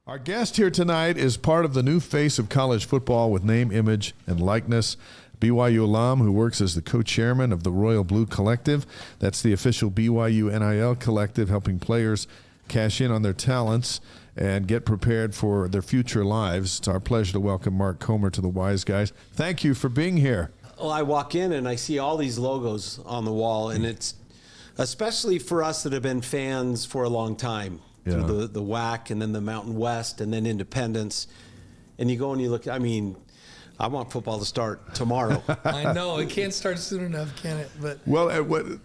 Our guest here tonight is part of the new face of college football with name, image, and likeness. BYU alum who works as the co-chairman of the Royal Blue Collective. That's the official BYU NIL collective, helping players cash in on their talents and get prepared for their future lives. It's our pleasure to welcome Mark Comer to the Wise Guys. Thank you for being here. Well, I walk in and I see all these logos on the wall, and it's especially for us that have been fans for a long time. Yeah. Through the WAC and then the Mountain West and then Independence. And you go and you look, I mean, I want football to start tomorrow. I know. It can't start soon enough, can it? But Well,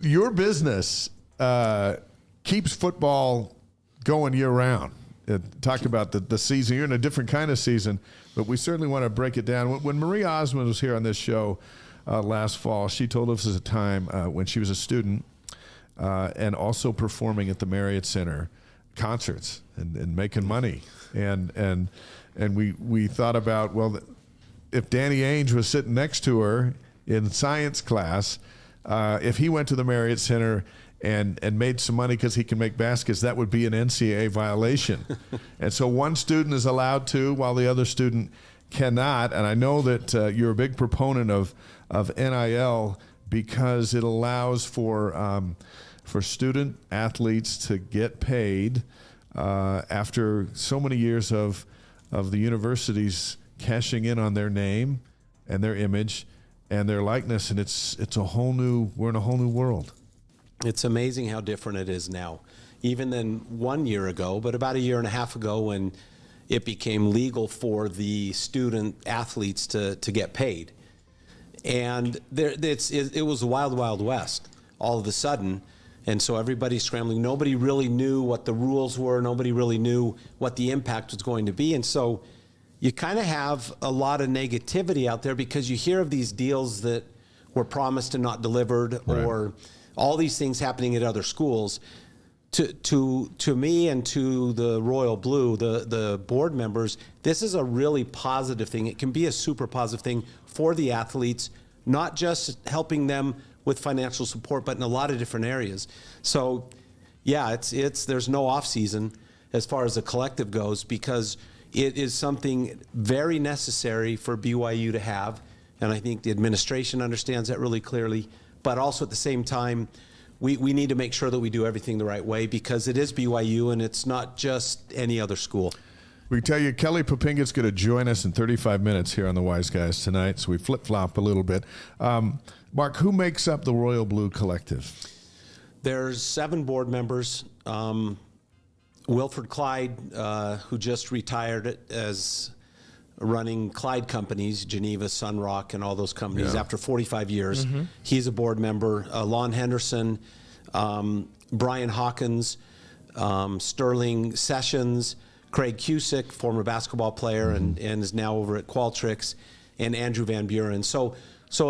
your business keeps football going year-round. Talk about the season. You're in a different kind of season, but we certainly want to break it down. When Marie Osmond was here on this show last fall, she told us at a time when she was a student and also performing at the Marriott Center concerts and making money. And we thought about, well, if Danny Ainge was sitting next to her in science class, if he went to the Marriott Center and made some money because he can make baskets, that would be an NCAA violation. And so one student is allowed to, while the other student cannot. And I know that you're a big proponent of NIL because it allows for student athletes to get paid after so many years of the universities cashing in on their name and their image and their likeness, and we're in a whole new world. It's amazing how different it is now, even than 1 year ago, but about a year and a half ago when it became legal for the student athletes to get paid. And it was the wild, wild west all of a sudden. And so everybody's scrambling. Nobody really knew what the rules were. Nobody really knew what the impact was going to be. And so you kind of have a lot of negativity out there because you hear of these deals that were promised and not delivered, right, or all these things happening at other schools. To me and to the Royal Blue, the board members, this is a really positive thing. It can be a super positive thing for the athletes, not just helping them with financial support, but in a lot of different areas. So, yeah, there's no off season as far as the collective goes because it is something very necessary for BYU to have, and I think the administration understands that really clearly. But also at the same time, we need to make sure that we do everything the right way because it is BYU and it's not just any other school. We can tell you Kelly Popinga's going to join us in 35 minutes here on the Wise Guys tonight, so we flip-flop a little bit. Mark, who makes up the Royal Blue Collective? There's 7 board members. Wilfred Clyde, who just retired as running Clyde companies, Geneva, Sunrock, and all those companies after 45 years. Mm-hmm. He's a board member. Lon Henderson, Brian Hawkins, Sterling Sessions, Craig Cusick, former basketball player and is now over at Qualtrics, and Andrew Van Buren. So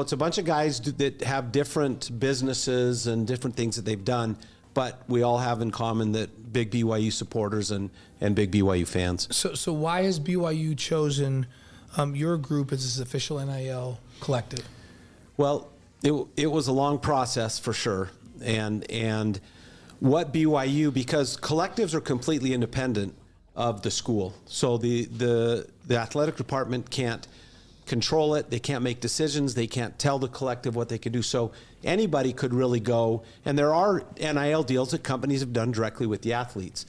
it's a bunch of guys that have different businesses and different things that they've done, but we all have in common that big BYU supporters and big BYU fans. So why has BYU chosen your group as its official NIL collective? Well, it was a long process for sure, and what BYU, because collectives are completely independent of the school, so the athletic department can't control it. They can't make decisions. They can't tell the collective what they can do. So anybody could really go, and there are NIL deals that companies have done directly with the athletes.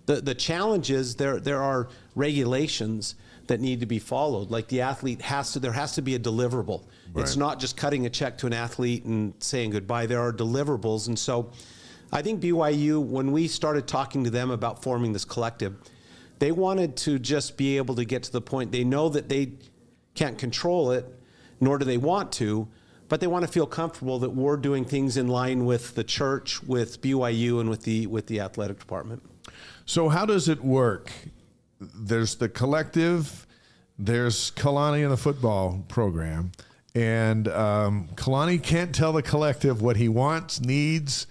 The challenge is there are regulations that need to be followed. Like there has to be a deliverable. Right. It's not just cutting a check to an athlete and saying goodbye. There are deliverables. And so I think BYU, when we started talking to them about forming this collective, they wanted to just be able to get to the point. They know that they can't control it, nor do they want to, but they want to feel comfortable that we're doing things in line with the church, with BYU, and with the athletic department. So how does it work? There's the collective, there's Kalani in the football program, and Kalani can't tell the collective what he wants, needs,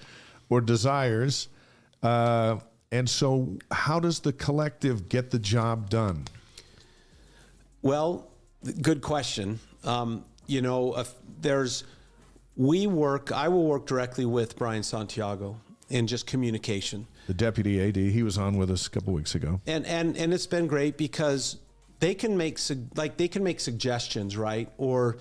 or desires. And so how does the collective get the job done? Well, good question. I will work directly with Brian Santiago, and just communication. The deputy AD, he was on with us a couple weeks ago. And it's been great because they can make suggestions, right? Or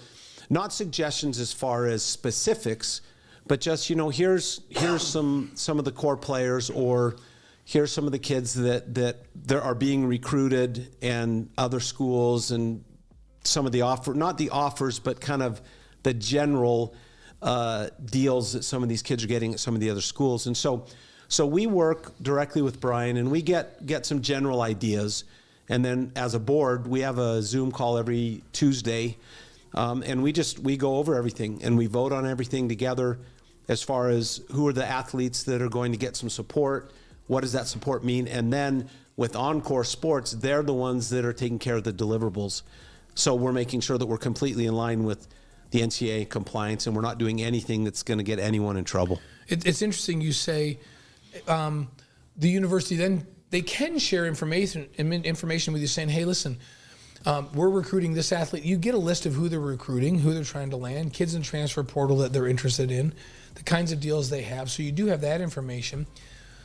not suggestions as far as specifics, but just, here's some of the core players, or here's some of the kids that there are being recruited and other schools, and some of the not the offers, but kind of the general deals that some of these kids are getting at some of the other schools. And so we work directly with Brian, and we get some general ideas. And then as a board, we have a Zoom call every Tuesday, and we go over everything, and we vote on everything together as far as who are the athletes that are going to get some support, what does that support mean, and then with Encore Sports, they're the ones that are taking care of the deliverables. So we're making sure that we're completely in line with the NCAA compliance, and we're not doing anything that's going to get anyone in trouble. It's interesting you say the university then they can share information with you, saying, hey, listen, we're recruiting this athlete. You get a list of who they're recruiting, who they're trying to land, kids in transfer portal that they're interested in, the kinds of deals they have. So you do have that information.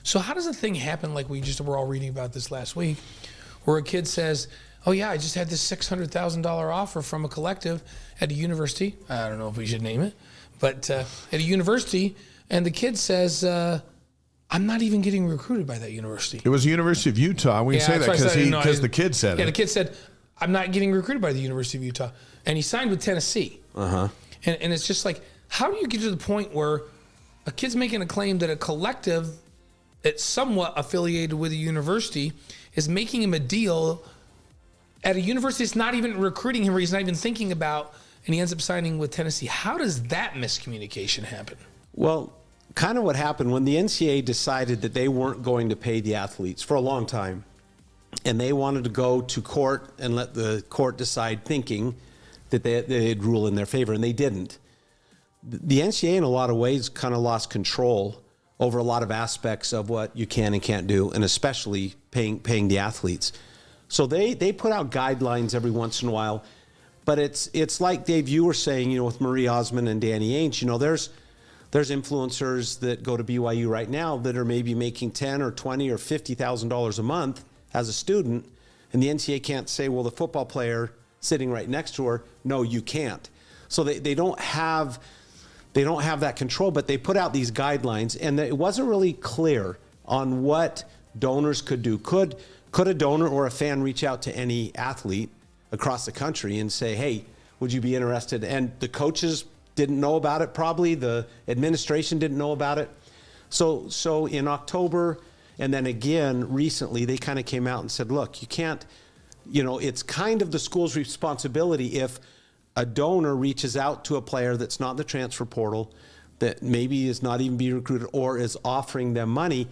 So how does a thing happen like we just were all reading about this last week, where a kid says, oh yeah, I just had this $600,000 offer from a collective at a university. I don't know if we should name it, but at a university, and the kid says, I'm not even getting recruited by that university. It was the University of Utah. We can say that because the kid said it. Yeah, the kid said, I'm not getting recruited by the University of Utah. And he signed with Tennessee. Uh-huh. And it's just like, how do you get to the point where a kid's making a claim that a collective that's somewhat affiliated with a university is making him a deal at a university that's not even recruiting him, or he's not even thinking about, and he ends up signing with Tennessee? How does that miscommunication happen? Well, kind of what happened when the NCAA decided that they weren't going to pay the athletes for a long time, and they wanted to go to court and let the court decide, thinking that they'd rule in their favor, and they didn't. The NCAA, in a lot of ways, kind of lost control over a lot of aspects of what you can and can't do, and especially paying the athletes. So they put out guidelines every once in a while, but it's like, Dave, you were saying, with Marie Osmond and Danny Ainge, there's influencers that go to BYU right now that are maybe making $10,000 or $20,000 or $50,000 a month as a student, and the NCAA can't say, well, the football player sitting right next to her, no, you can't. So they don't have that control, but they put out these guidelines, and it wasn't really clear on what donors could do. Could a donor or a fan reach out to any athlete across the country and say, hey, would you be interested? And the coaches didn't know about it, probably. The administration didn't know about it. So in October, and then again recently, they kind of came out and said, look, you can't, it's kind of the school's responsibility if a donor reaches out to a player that's not in the transfer portal, that maybe is not even being recruited or is offering them money,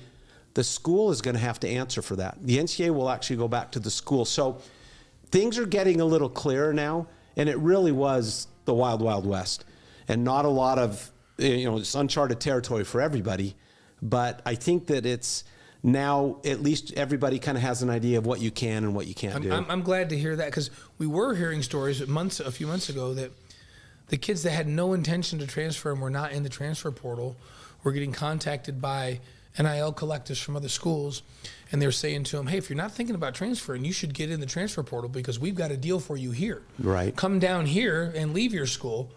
the school is going to have to answer for that. The NCAA will actually go back to the school. So things are getting a little clearer now, and it really was the wild, wild west. And not a lot of, it's uncharted territory for everybody. But I think that it's now at least everybody kind of has an idea of what you can and what you can't do. I'm glad to hear that, because we were hearing stories a few months ago that the kids that had no intention to transfer and were not in the transfer portal were getting contacted by NIL collectives from other schools, and they're saying to them, hey, if you're not thinking about transferring, you should get in the transfer portal because we've got a deal for you here. Right. Come down here and leave your school.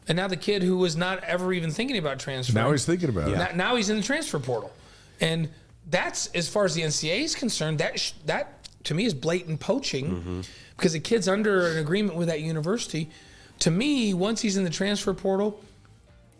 And now the kid who was not ever even thinking about transferring. Now he's thinking about it. Now he's in the transfer portal. And that's, as far as the NCAA is concerned, that to me is blatant poaching, because the kid's under an agreement with that university. To me, once he's in the transfer portal,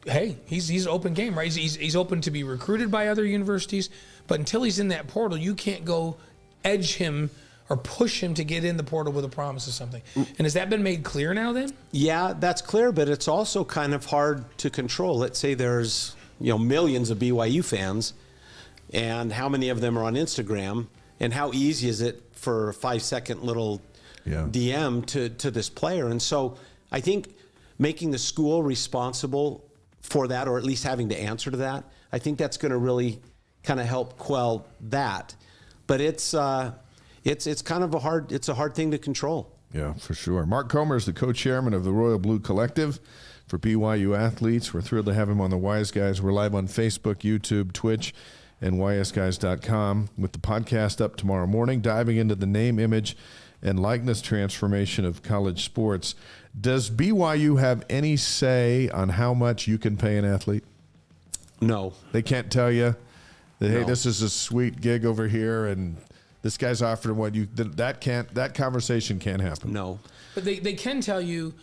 hey, he's open game, right? He's open to be recruited by other universities, but until he's in that portal, you can't go edge him or push him to get in the portal with a promise of something. And has that been made clear now then? Yeah, that's clear, but it's also kind of hard to control. Let's say there's millions of BYU fans, and how many of them are on Instagram, and how easy is it for a 5-second little DM to this player? And so I think making the school responsible for that, or at least having to answer to that, I think that's going to really kind of help quell that. But it's kind of a hard thing to control. Yeah, for sure. Mark Comer is the co-chairman of the Royal Blue Collective. for BYU athletes. We're thrilled to have him on the Wise Guys. We're live on Facebook, YouTube, Twitch, and ysguys.com with the podcast up tomorrow morning, diving into the name, image, and likeness transformation of college sports. Does BYU have any say on how much you can pay an athlete? No. They can't tell you that, hey, No. this is a sweet gig over here, and this guy's offering what you, that conversation can't happen. No. But they can tell you,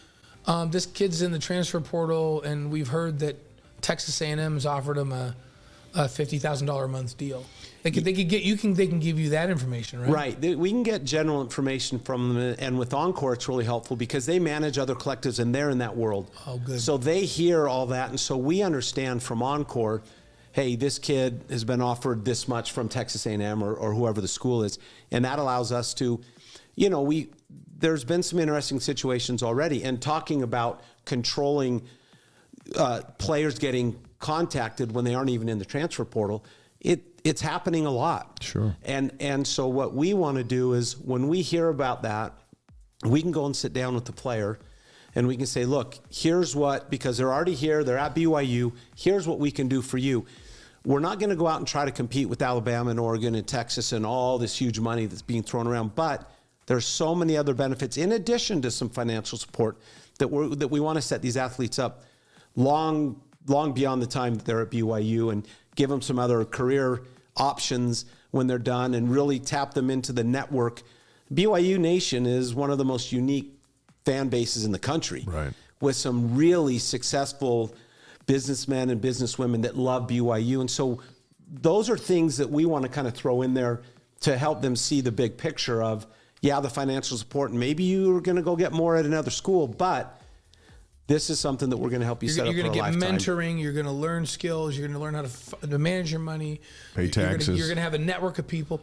this kid's in the transfer portal, and we've heard that Texas A&M has offered him a $50,000 a month deal. They can give you that information, right? Right. We can get general information from them, and with Encore, it's really helpful because they manage other collectives and they're in that world. Oh, good. So they hear all that, and so we understand from Encore, hey, this kid has been offered this much from Texas A&M or whoever the school is, and that allows us to, there's been some interesting situations already, and talking about controlling players getting contacted when they aren't even in the transfer portal, it's happening a lot. Sure. And so what we want to do is when we hear about that, we can go and sit down with the player and we can say, look, here's what, because they're already here, they're at BYU, here's what we can do for you. We're not going to go out and try to compete with Alabama and Oregon and Texas and all this huge money that's being thrown around, but there's so many other benefits in addition to some financial support that we want to set these athletes up long beyond the time that they're at BYU and give them some other career options when they're done and really tap them into the network. BYU Nation is one of the most unique fan bases in the country, right, with some really successful businessmen and businesswomen that love BYU. And so those are things that we want to kind of throw in there to help them see the big picture of, yeah, the financial support, and maybe you're going to go get more at another school, but this is something that we're going to help you set up for a lifetime. You're going to get mentoring. You're going to learn skills. You're going to learn how to manage your money. Pay taxes. You're going to have a network of people.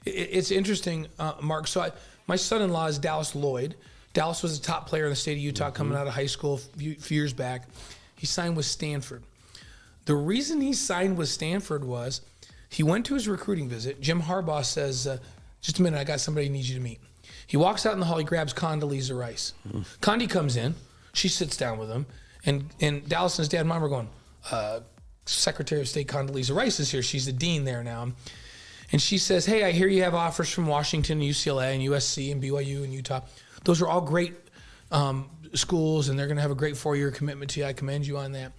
It's interesting, Mark. So my son-in-law is Dallas Lloyd. Dallas was a top player in the state of Utah coming out of high school a few years back. He signed with Stanford. The reason he signed with Stanford was he went to his recruiting visit. Jim Harbaugh says, just a minute, I got somebody who needs you to meet. He walks out in the hall. He grabs Condoleezza Rice. Condi comes in. She sits down with him, and Dallas and his dad and mom are going, Secretary of State Condoleezza Rice is here. She's the dean there now. And she says, hey, I hear you have offers from Washington, UCLA, and USC, and BYU, and Utah. Those are all great schools, and they're going to have a great 4-year commitment to you. I commend you on that.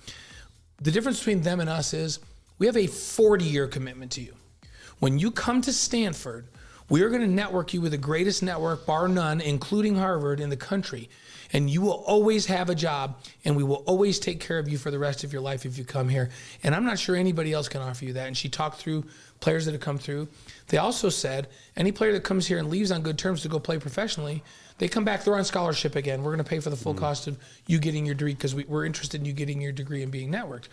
The difference between them and us is we have a 40-year commitment to you. When you come to Stanford, we are going to network you with the greatest network, bar none, including Harvard, in the country. And you will always have a job, and we will always take care of you for the rest of your life if you come here. And I'm not sure anybody else can offer you that. And she talked through players that have come through. They also said any player that comes here and leaves on good terms to go play professionally, they come back, they're on scholarship again. We're going to pay for the full cost of you getting your degree because we're interested in you getting your degree and being networked.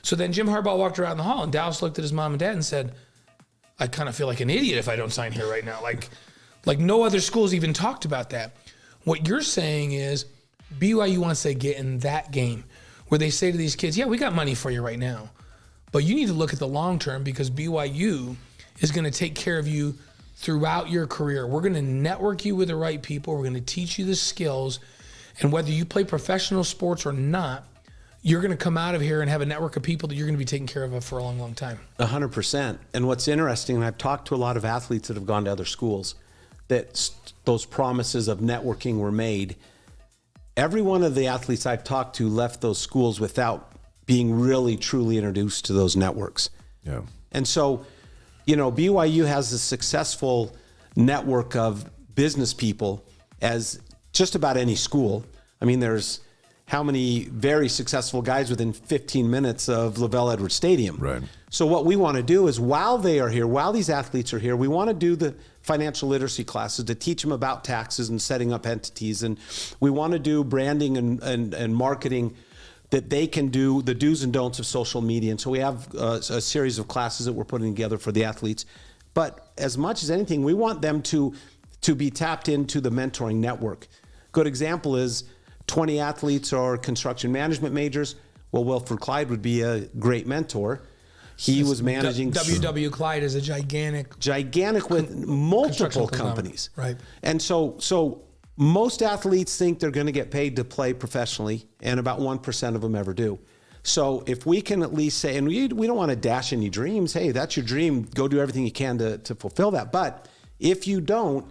So then Jim Harbaugh walked around the hall, and Dallas looked at his mom and dad and said, I kind of feel like an idiot if I don't sign here right now. Like no other schools even talked about that. What you're saying is BYU wants to get in that game where they say to these kids, yeah, we got money for you right now, but you need to look at the long term because BYU is going to take care of you throughout your career. We're going to network you with the right people. We're going to teach you the skills. And whether you play professional sports or not, you're going to come out of here and have a network of people that you're going to be taken care of for a long, long time. 100%. And what's interesting, and I've talked to a lot of athletes that have gone to other schools, that those promises of networking were made. Every one of the athletes I've talked to left those schools without being really, truly introduced to those networks. Yeah. And so, BYU has a successful network of business people as just about any school. I mean, there's how many very successful guys within 15 minutes of LaVell Edwards Stadium. Right. So what we want to do is while they are here, while these athletes are here, we want to do the financial literacy classes to teach them about taxes and setting up entities. And we want to do branding and marketing that they can do the do's and don'ts of social media. And so we have a series of classes that we're putting together for the athletes. But as much as anything, we want them to be tapped into the mentoring network. Good example is 20 athletes are construction management majors. Well, Wilfred Clyde would be a great mentor. He was managing... WW Clyde is a gigantic with multiple companies. Right. And so most athletes think they're going to get paid to play professionally, and about 1% of them ever do. So if we can at least say, and we don't want to dash any dreams, hey, that's your dream, go do everything you can to fulfill that. But if you don't,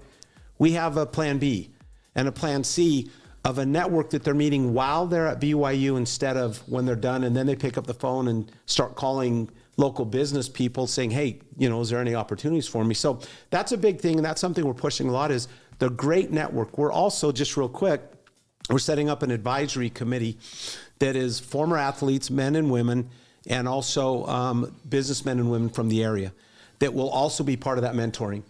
we have a plan B and a plan C of a network that they're meeting while they're at BYU instead of when they're done, and then they pick up the phone and start calling local business people saying, hey, is there any opportunities for me? So that's a big thing, and that's something we're pushing a lot, is the great network. We're also, just real quick, we're setting up an advisory committee that is former athletes, men and women, and also businessmen and women from the area that will also be part of that mentoring.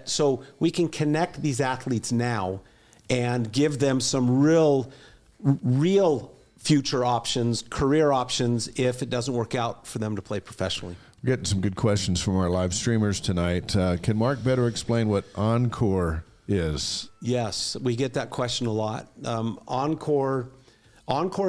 So we can connect these athletes now and give them some real future options, career options, if it doesn't work out for them to play professionally. We're getting some good questions from our live streamers tonight. Can Mark better explain what Encore is? Yes, we get that question a lot. Encore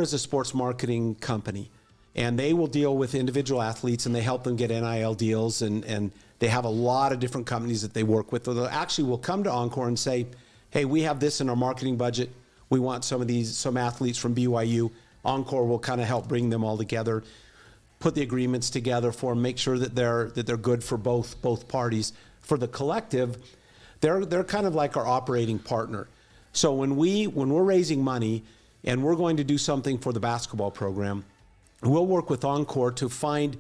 is a sports marketing company, and they will deal with individual athletes, and they help them get NIL deals, and they have a lot of different companies that they work with. They'll actually will come to Encore and say, hey, we have this in our marketing budget. We want some athletes from BYU. Encore will kind of help bring them all together, put the agreements together for them, make sure that they're good for both parties. For the collective, they're kind of like our operating partner. So when we're raising money and we're going to do something for the basketball program, we'll work with Encore to find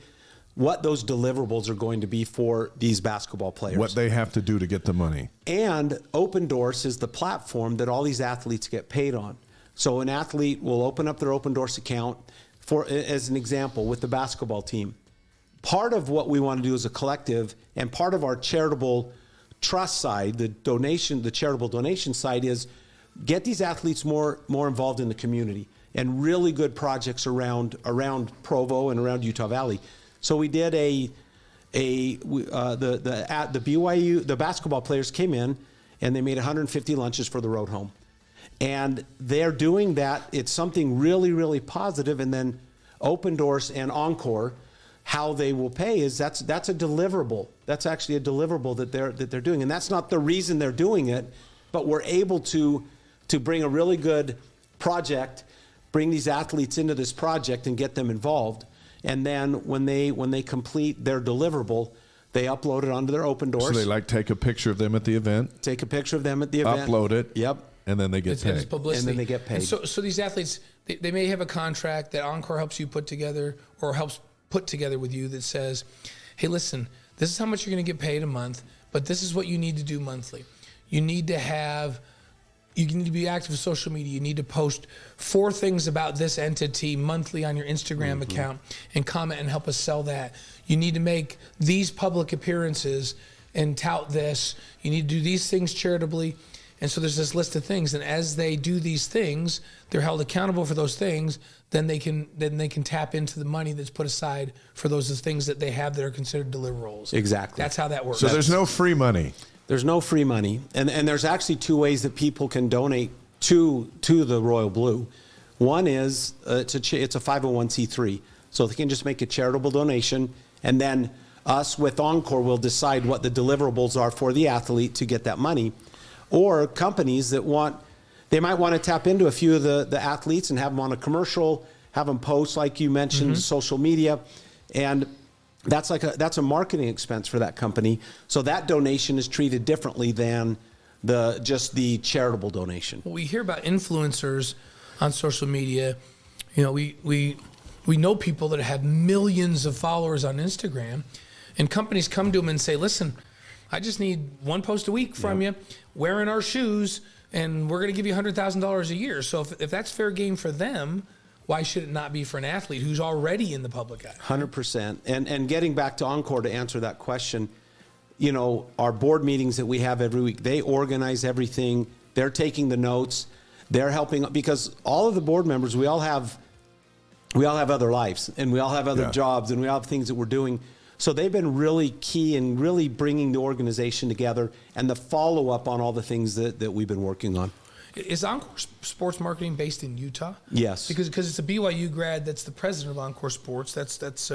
what those deliverables are going to be for these basketball players. What they have to do to get the money. And Open Doors is the platform that all these athletes get paid on. So an athlete will open up their Open Doors account, as an example, with the basketball team. Part of what we want to do as a collective, and part of our charitable trust side, the charitable donation side, is get these athletes more involved in the community and really good projects around Provo and around Utah Valley. So we did the BYU, the basketball players came in and they made 150 lunches for the road home. And they're doing that. It's something really, really positive. And then Open Doors and Encore, how they will pay is that's a deliverable. That's actually a deliverable that they're doing. And that's not the reason they're doing it, but we're able to bring a really good project, bring these athletes into this project and get them involved. And then when they complete their deliverable, they upload it onto their Open Doors. So they take a picture of them at the event. Take a picture of them at the event. Upload it. Yep. And then they get paid. It's publicity. And then they get paid. And so these athletes, they may have a contract that Encore helps you put together or helps put together with you that says, hey, listen, this is how much you're going to get paid a month, but this is what you need to do monthly. You need to be active with social media. You need to post 4 things about this entity monthly on your Instagram account and comment and help us sell that. You need to make these public appearances and tout this. You need to do these things charitably. And so there's this list of things. And as they do these things, they're held accountable for those things. Then they can tap into the money that's put aside for those things that they have that are considered deliverables. Exactly. That's how that works. So there's no free money. There's no free money, and there's actually 2 ways that people can donate to the Royal Blue. One is it's a 501c3, so they can just make a charitable donation, and then us with Encore will decide what the deliverables are for the athlete to get that money. Or companies that they might want to tap into a few of the athletes and have them on a commercial, have them post, like you mentioned, social media, and that's a marketing expense for that company. So that donation is treated differently than just the charitable donation. Well, we hear about influencers on social media. We know people that have millions of followers on Instagram, and companies come to them and say, listen, I just need 1 post a week from you, wearing our shoes, and we're going to give you $100,000 a year. So if that's fair game for them, why should it not be for an athlete who's already in the public eye? 100%. And getting back to Encore to answer that question, our board meetings that we have every week, they organize everything. They're taking the notes. They're helping, because all of the board members, we all have other lives, and we all have other jobs, and we all have things that we're doing. So they've been really key in really bringing the organization together and the follow-up on all the things that we've been working on. Is Encore Sports Marketing based in Utah? Yes. Because it's a BYU grad that's the president of Encore Sports. That's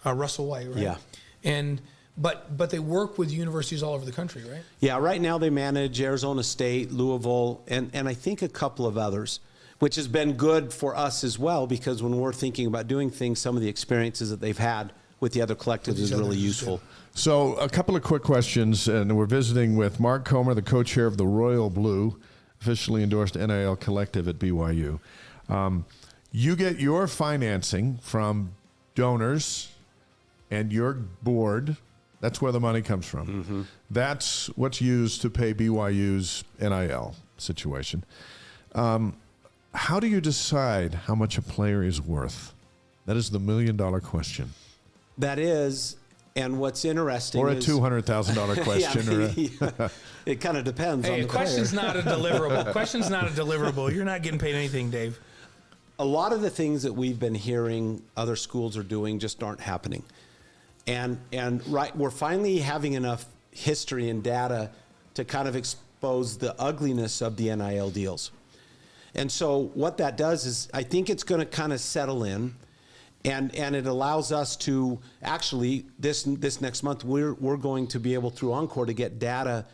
Russell White, right? Yeah. And But they work with universities all over the country, right? Yeah, right now they manage Arizona State, Louisville, and I think a couple of others, which has been good for us as well, because when we're thinking about doing things, some of the experiences that they've had with the other collectives is really useful. So a couple of quick questions, and we're visiting with Mark Comer, the co-chair of the Royal Blue, officially endorsed NIL collective at BYU. You get your financing from donors and your board. That's where the money comes from. Mm-hmm. That's what's used to pay BYU's NIL situation. How do you decide how much a player is worth? That is the $1 million question. That is, and what's interesting or a is... $200,000 question. Yeah, it kind of depends on the question's player. not a deliverable. Question's not a deliverable. You're not getting paid anything, Dave. A lot of the things that we've been hearing other schools are doing just aren't happening. And we're finally having enough history and data to kind of expose the ugliness of the NIL deals. And so what that does is, I think it's going to kind of settle in, and it allows us to actually, this next month, we're going to be able through Encore to get data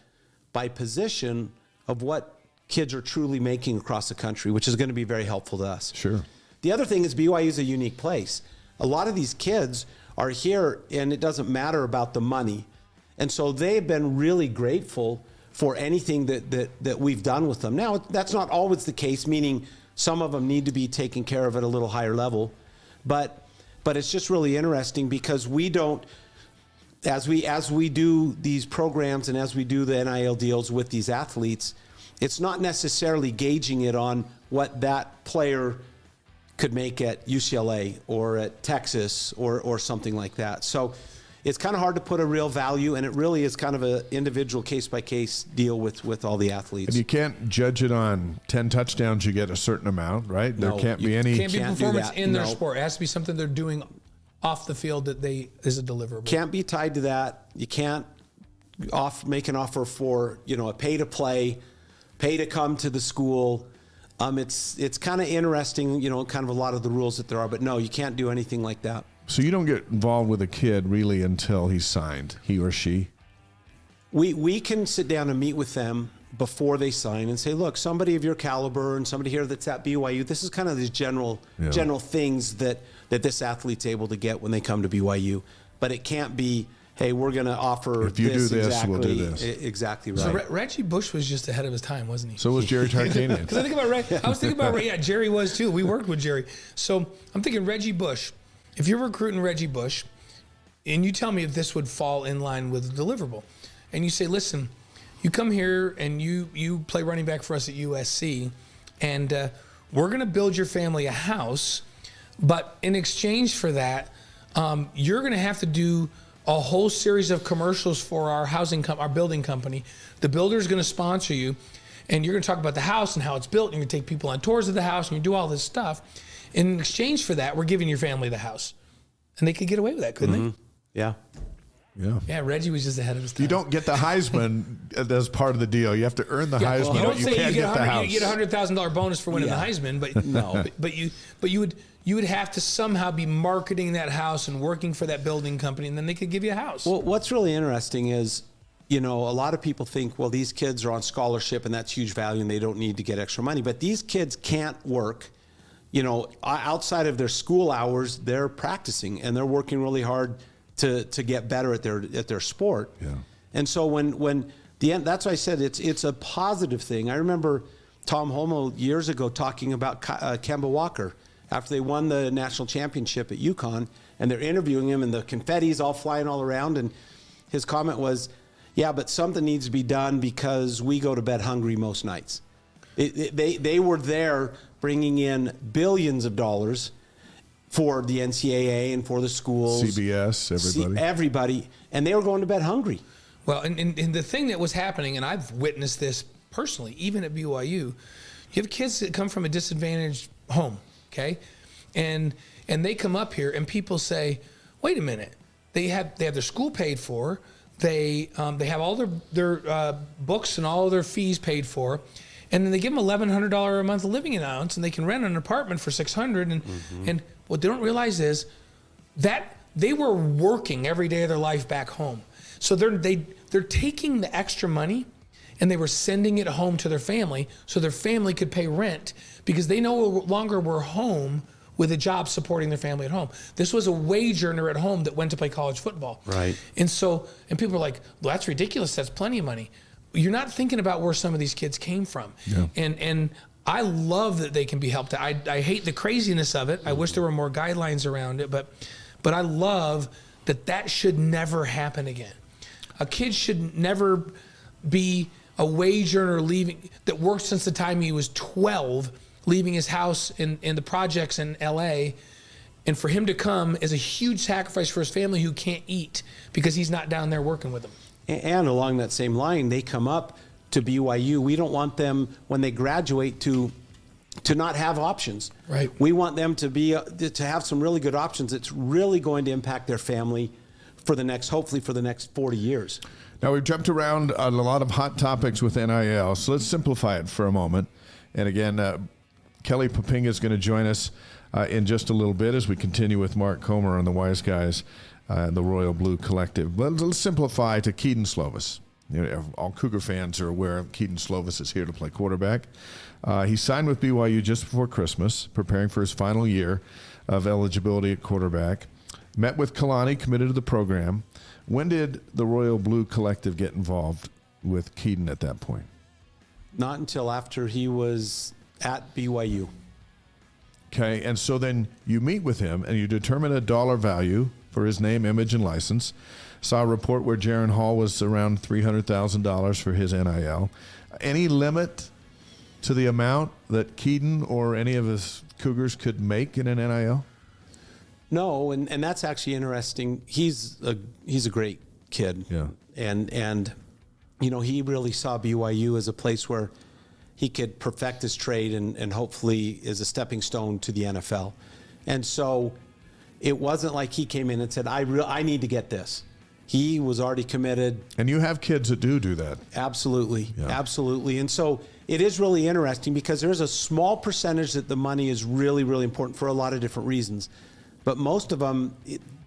by position of what kids are truly making across the country, which is going to be very helpful to us. Sure. The other thing is BYU is a unique place. A lot of these kids are here, and it doesn't matter about the money. And so they've been really grateful for anything that we've done with them. Now, that's not always the case, meaning some of them need to be taken care of at a little higher level. But it's just really interesting, because we don't, as we do these programs and as we do the NIL deals with these athletes, it's not necessarily gauging it on what that player could make at UCLA or at Texas or something like that. So it's kind of hard to put a real value, and it really is kind of an individual case-by-case deal with all the athletes. And you can't judge it on 10 touchdowns, you get a certain amount, right? No, there can't be any... Can't be performance in their No. sport. It has to be something they're doing off the field that is a deliverable. Can't be tied to that. You can't make an offer for, a pay-to-play, pay to come to the school. It's kind of interesting, kind of a lot of the rules that there are, but no, you can't do anything like that. So you don't get involved with a kid really until he's signed, he or she? We can sit down and meet with them before they sign and say, look, somebody of your caliber and somebody here that's at BYU, this is kind of these general things that this athlete's able to get when they come to BYU. But it can't be, hey, we're going to offer if you this do this, exactly, we'll do this. Exactly right. So Reggie Bush was just ahead of his time, wasn't he? So was Jerry Tarkanian. Because I was thinking about Jerry was too. We worked with Jerry. So I'm thinking Reggie Bush. If you're recruiting Reggie Bush, and you tell me if this would fall in line with the deliverable, and you say, listen, you come here and you play running back for us at USC, and we're going to build your family a house, but in exchange for that, you're going to have to do a whole series of commercials for our our building company. The builder's going to sponsor you, and you're going to talk about the house and how it's built, and you're going to take people on tours of the house, and you do all this stuff. In exchange for that, we're giving your family the house. And they could get away with that, couldn't they? Yeah. Yeah. Yeah, Reggie was just ahead of his time. You don't get the Heisman as part of the deal. You have to earn the Heisman. You don't you say can't you get the house. You get a $100,000 bonus for winning the Heisman, but no. But you would have to somehow be marketing that house and working for that building company, and then they could give you a house. Well, what's really interesting is, a lot of people think, well, these kids are on scholarship and that's huge value and they don't need to get extra money. But these kids can't work. Outside of their school hours, they're practicing and they're working really hard to get better at their sport. Yeah. And so when the end, that's why I said it's a positive thing. I remember Tom Homo years ago talking about Kemba Walker after they won the national championship at UConn, and they're interviewing him and the confetti's all flying all around, and his comment was, yeah, but something needs to be done because we go to bed hungry most nights. They were there bringing in billions of dollars for the NCAA and for the schools. CBS, everybody. And they were going to bed hungry. Well, and the thing that was happening, and I've witnessed this personally, even at BYU, you have kids that come from a disadvantaged home, okay? And they come up here and people say, wait a minute, they have their school paid for, they have all their books and all of their fees paid for, and then they give them $1,100 a month living allowance, and they can rent an apartment for $600. And what they don't realize is that they were working every day of their life back home. So they're taking the extra money and they were sending it home to their family so their family could pay rent because they no longer were home with a job supporting their family at home. This was a wage earner at home that went to play college football. Right. And people are like, well, that's ridiculous. That's plenty of money. You're not thinking about where some of these kids came from. Yeah. And I love that they can be helped. I hate the craziness of it. I wish there were more guidelines around it, but I love that should never happen again. A kid should never be a wage earner that worked since the time he was 12, leaving his house in the projects in LA, and for him to come is a huge sacrifice for his family who can't eat because he's not down there working with them. And along that same line, they come up to BYU. We don't want them, when they graduate, to not have options. Right. We want them to have some really good options that's really going to impact their family hopefully for the next 40 years. Now, we've jumped around on a lot of hot topics with NIL, so let's simplify it for a moment. And again, Kelly Papinga is going to join us in just a little bit as we continue with Mark Comer on the Wise Guys and the Royal Blue Collective. But let's simplify to Keaton Slovis. You know, all Cougar fans are aware of Keaton Slovis is here to play quarterback. He signed with BYU just before Christmas, preparing for his final year of eligibility at quarterback. Met with Kalani, committed to the program. When did the Royal Blue Collective get involved with Keaton at that point? Not until after he was at BYU. Okay, and so then you meet with him and you determine a dollar value for his name, image, and license. Saw a report where Jaron Hall was around $300,000 for his NIL. Any limit to the amount that Keaton or any of his Cougars could make in an NIL? No, and that's actually interesting. He's a great kid. Yeah. And you know, he really saw BYU as a place where he could perfect his trade and hopefully is a stepping stone to the NFL. And so it wasn't like he came in and said, I need to get this. He was already committed. And you have kids that do that. Absolutely. Yeah. Absolutely. And so it is really interesting because there's a small percentage that the money is really, really important for a lot of different reasons. But most of them,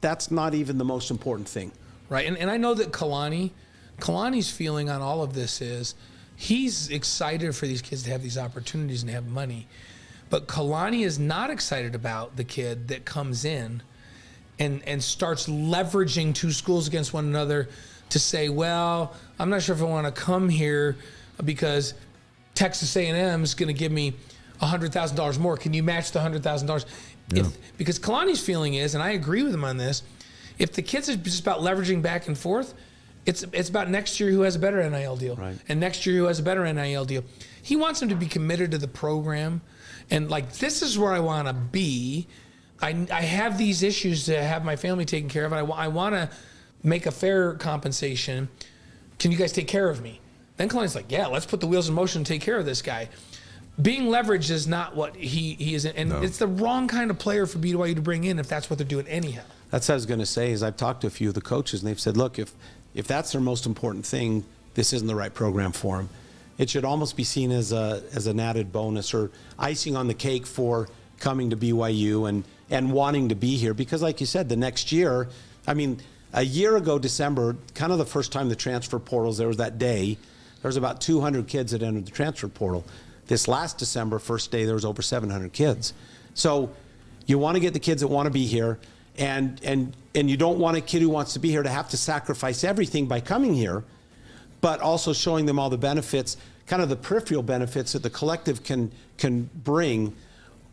that's not even the most important thing. Right. And I know that Kalani's feeling on all of this is he's excited for these kids to have these opportunities and have money. But Kalani is not excited about the kid that comes in and starts leveraging two schools against one another to say, well, I'm not sure if I want to come here because Texas A&M is going to give me $100,000 more. Can you match the $100,000? Yeah. Because Kalani's feeling is, and I agree with him on this, if the kids are just about leveraging back and forth, it's about next year who has a better NIL deal. Right. And next year who has a better NIL deal. He wants them to be committed to the program and like, this is where I want to be. I have these issues to have my family taken care of. I want to make a fair compensation. Can you guys take care of me? Then Kalani's like, yeah, let's put the wheels in motion and take care of this guy. Being leveraged is not what he is, and it's the wrong kind of player for BYU to bring in if that's what they're doing anyhow. That's what I was going to say. Is I've talked to a few of the coaches, and they've said, look, if that's their most important thing, this isn't the right program for them. It should almost be seen as an added bonus or icing on the cake for coming to BYU and wanting to be here. Because like you said, the next year, I mean, a year ago, December, kind of the first time the transfer portals, there was that day, there was about 200 kids that entered the transfer portal. This last December, first day, there was over 700 kids. So you want to get the kids that want to be here, and you don't want a kid who wants to be here to have to sacrifice everything by coming here, but also showing them all the benefits, kind of the peripheral benefits that the collective can bring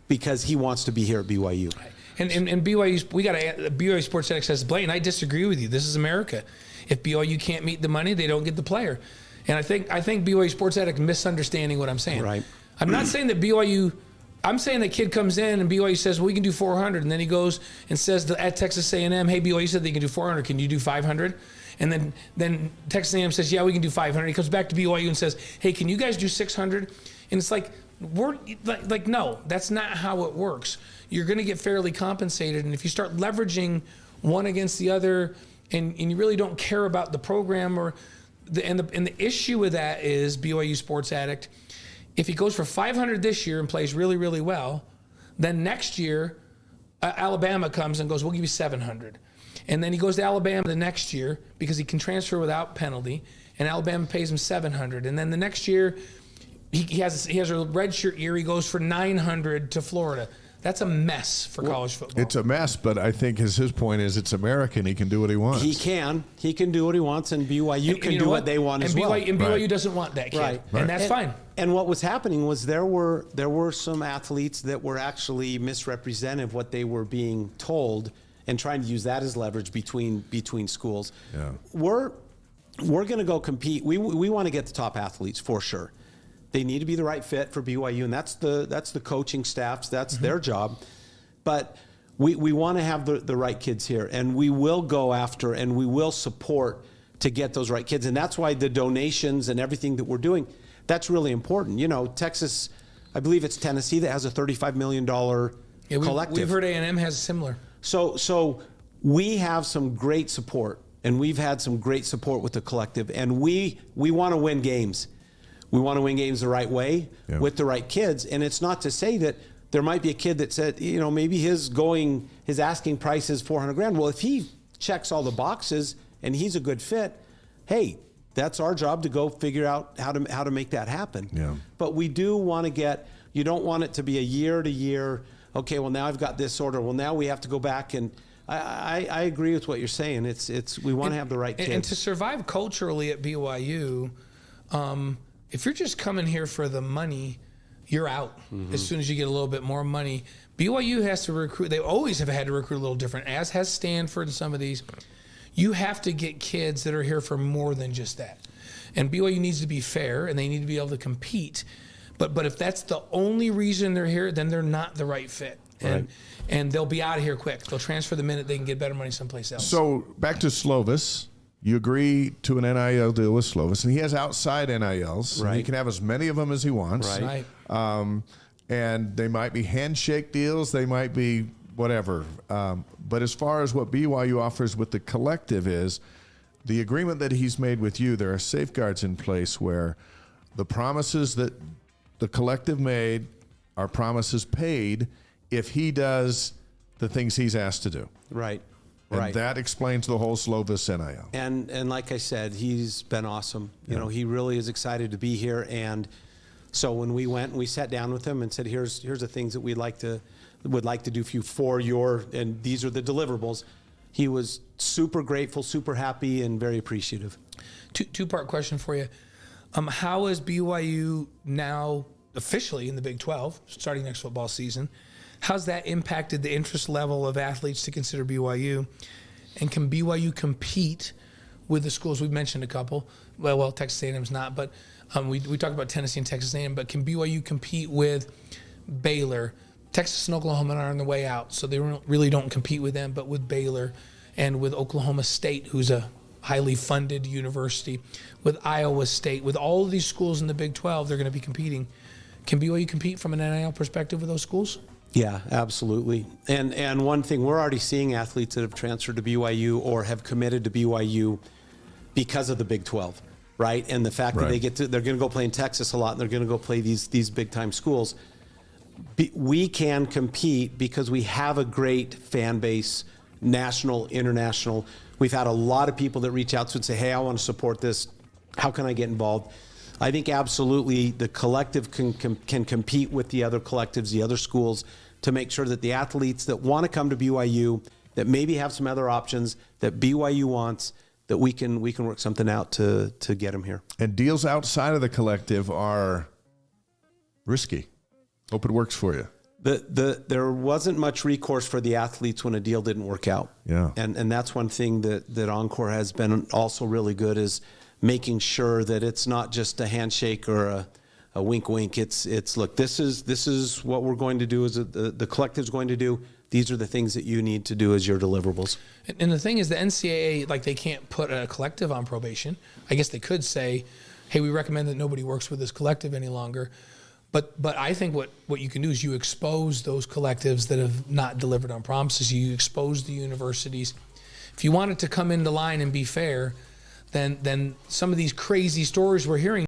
because he wants to be here at BYU. And BYU, BYU Sports Ethics says, Blaine, I disagree with you. This is America. If BYU can't meet the money, they don't get the player. And I think BYU Sports Ethics misunderstanding what I'm saying. Right. I'm not saying that BYU. I'm saying that kid comes in and BYU says, well, we can do 400, and then he goes and says at Texas A&M, hey, BYU said they can do 400. Can you do 500? And then Texas A&M says, yeah, we can do 500. He comes back to BYU and says, hey, can you guys do 600? And it's like, no, that's not how it works. You're going to get fairly compensated, and if you start leveraging one against the other, and you really don't care about the program the issue with that is BYU Sports Addict. If he goes for 500 this year and plays really, really well, then next year Alabama comes and goes, we'll give you 700. And then he goes to Alabama the next year because he can transfer without penalty, and Alabama pays him $700. And then the next year, he has a redshirt year. He goes for $900 to Florida. That's a mess for college football. It's a mess, but I think his point is it's American. He can do what he wants. He can do what he wants, and BYU can do what they want as well. And BYU doesn't want that kid, Right. And that's fine. And what was happening was there were some athletes that were actually misrepresented of what they were being told, and trying to use that as leverage between schools. Yeah. We're going to go compete. We want to get the top athletes for sure. They need to be the right fit for BYU, and that's the coaching staffs. That's their job. But we want to have the right kids here, and we will go after and we will support to get those right kids. And that's why the donations and everything that we're doing, that's really important. You know, Texas, I believe it's Tennessee that has a $35 million collective. We've heard A&M has similar. So we have some great support, and we've had some great support with the collective, and we want to win games. We want to win games the right way with the right kids. And it's not to say that there might be a kid that said, you know, maybe his asking price is $400,000. Well, if he checks all the boxes and he's a good fit, hey, that's our job to go figure out how to make that happen. Yeah. But we do want to you don't want it to be a year to year. Okay, well now I've got this order. Well, now we have to go back, and I agree with what you're saying. We want to have the right kids. And to survive culturally at BYU, if you're just coming here for the money, you're out as soon as you get a little bit more money. BYU has to recruit. They always have had to recruit a little different, as has Stanford and some of these. You have to get kids that are here for more than just that. And BYU needs to be fair, and they need to be able to compete. But if that's the only reason they're here, then they're not the right fit. And they'll be out of here quick. They'll transfer the minute they can get better money someplace else. So back to Slovis. You agree to an NIL deal with Slovis, and he has outside NILs. Right. He can have as many of them as he wants. Right. And they might be handshake deals. They might be whatever. But as far as what BYU offers with the collective is, the agreement that he's made with you, there are safeguards in place where the promises that the collective made are promises paid if he does the things he's asked to do. Right. And that explains the whole Slovis NIL. And like I said, he's been awesome. You know, he really is excited to be here. And so when we went and we sat down with him and said, here's the things that would like to do for you and these are the deliverables, he was super grateful, super happy, and very appreciative. Two-part question for you. How is BYU now officially in the Big 12, starting next football season? How's that impacted the interest level of athletes to consider BYU? And can BYU compete with the schools? We've mentioned a couple. Well, Texas A&M's not, but we talked about Tennessee and Texas A&M. But can BYU compete with Baylor? Texas and Oklahoma are on the way out, so they really don't compete with them. But with Baylor and with Oklahoma State, who's a highly funded university, with Iowa State, with all of these schools in the Big 12, they're going to be competing. Can BYU compete from an NIL perspective with those schools? Yeah, absolutely. And one thing, we're already seeing athletes that have transferred to BYU or have committed to BYU because of the Big 12, right? And the fact that they're going to go play in Texas a lot, and they're going to go play these big time schools. We can compete because we have a great fan base, national, international. We've had a lot of people that reach out to us and say, hey, I want to support this. How can I get involved? I think absolutely the collective can compete with the other collectives, the other schools, to make sure that the athletes that want to come to BYU, that maybe have some other options that BYU wants, that we can work something out to get them here. And deals outside of the collective are risky. Hope it works for you. There wasn't much recourse for the athletes when a deal didn't work out. Yeah. And that's one thing that Encore has been also really good is making sure that it's not just a handshake or a wink wink. It's look, this is what we're going to do, is the collective's going to do. These are the things that you need to do as your deliverables. And the thing is, the NCAA, like, they can't put a collective on probation. I guess they could say, hey, we recommend that nobody works with this collective any longer. But I think what you can do is you expose those collectives that have not delivered on promises. You expose the universities. If you want it to come into line and be fair, then some of these crazy stories we're hearing